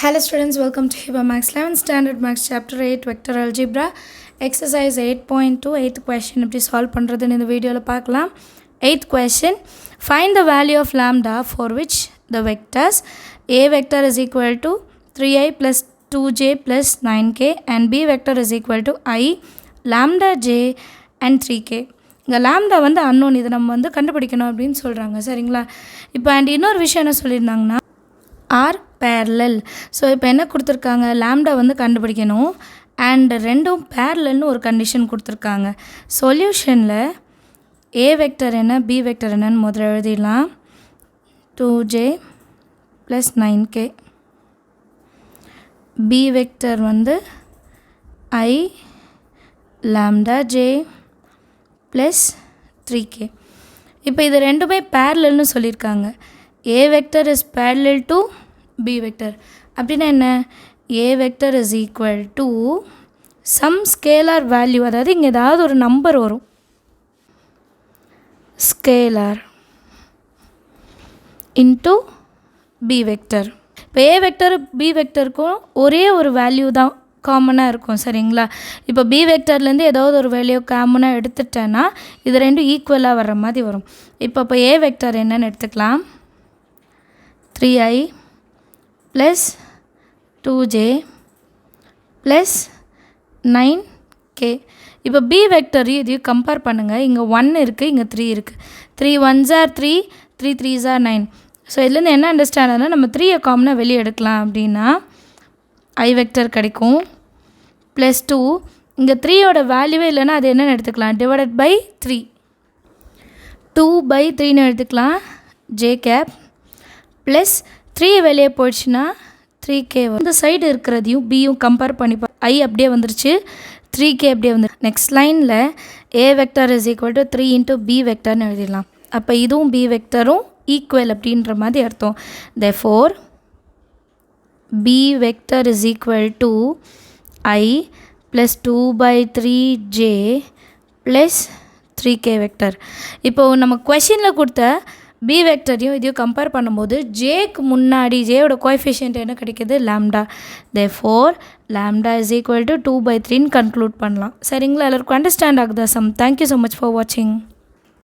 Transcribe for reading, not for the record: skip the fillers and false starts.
Hello students, welcome to Hiba Max 11th Standard Max Chapter 8 Vector Algebra Exercise 8.2 8th question எப்படி solve பண்றதுன்னு இந்த வீடியோல பார்க்கலாம். 8th question, find the value of lambda for which the vectors a vector is equal to 3i plus 2j plus 9k and b vector is equal to I lambda j and 3k. இந்த lambda வந்து unknown, இதை நம்ம வந்து கண்டுபிடிக்கணும் அப்படின்னு சொல்கிறாங்க. சரிங்களா? இப்போ அண்ட் இன்னொரு விஷயம் என்ன சொல்லியிருந்தாங்கன்னா ஆர் பேரலல். ஸோ இப்போ என்ன கொடுத்துருக்காங்க, லாம்டா வந்து கண்டுபிடிக்கணும் அண்ட் ரெண்டும் பேரலல்னு ஒரு கண்டிஷன் கொடுத்துருக்காங்க. சொல்யூஷனில் ஏ வெக்டர் என்ன பி வெக்டர் என்னன்னு முதல்ல எழுதிடலாம். 2j plus 9k, B vector வந்து I lambda j plus 3k. இப்போ இது ரெண்டுமே பேரலல்னு சொல்லியிருக்காங்க. A vector is parallel to B vector. அப்படின்னா என்ன, A vector is equal to some scalar value, அதாவது இங்கே ஏதாவது ஒரு நம்பர் வரும், scalar into B vector. இப்போ A vector B vectorக்கும் ஒரே ஒரு வேல்யூ தான் காமனாக இருக்கும். சரிங்களா? இப்போ பி வெக்டர்லேருந்து ஏதாவது ஒரு வேல்யூ காமனாக எடுத்துட்டேன்னா இது ரெண்டும் ஈக்குவலாக வர்ற மாதிரி வரும். இப்போ ஏ வெக்டர் என்னன்னு எடுத்துக்கலாம். 3i plus 2j plus 9k. இப்போ b வெக்டர் இதையும் கம்பேர் பண்ணுங்கள். இங்கே 1 இருக்குது, இங்கே 3 இருக்குது. 3 1s are 3, 3 3s are 9. So இதுலேருந்து என்ன அண்டர்ஸ்டாண்ட் ஆனால் நம்ம 3 காமனாக வெளியே எடுக்கலாம் அப்படின்னா i வெக்டர் கிடைக்கும். ப்ளஸ் 2, இங்கே 3யோட வேல்யூவே இல்லைன்னா அது என்னென்னு எடுத்துக்கலாம், டிவைடட் பை 3, 2/3ன்னு எடுத்துக்கலாம், j கேப் ப்ளஸ் 3 வெளியே போயிடுச்சுன்னா 3k. இந்த சைடு இருக்கிறதையும் பியும் கம்பேர் பண்ணி I அப்படியே வந்துருச்சு, 3k அப்படியே வந்துருச்சு. நெக்ஸ்ட் லைனில் a vector is equal to 3 into B வெக்டர்னு எழுதிடலாம். அப்போ இதுவும் பி வெக்டரும் ஈக்குவல் அப்படின்ற மாதிரி அர்த்தம். therefore b vector is equal to I plus 2/3j plus 3k vector. இப்போது நம்ம கொஷினில் கொடுத்த b வெக்டரையும் இதையும் கம்பேர் பண்ணும்போது ஜேக்கு முன்னாடி ஜேயோட கோஎஃபிஷியன்ட் என்ன கிடைக்கிது, lambda. therefore lambda is equal to 2/3ன்னு கன்க்ளூட் பண்ணலாம். சரிங்களா? எல்லாருக்கும் அண்டர்ஸ்டாண்ட் ஆகுதா சம்? தேங்க்யூ ஸோ மச் ஃபார் வாட்சிங்.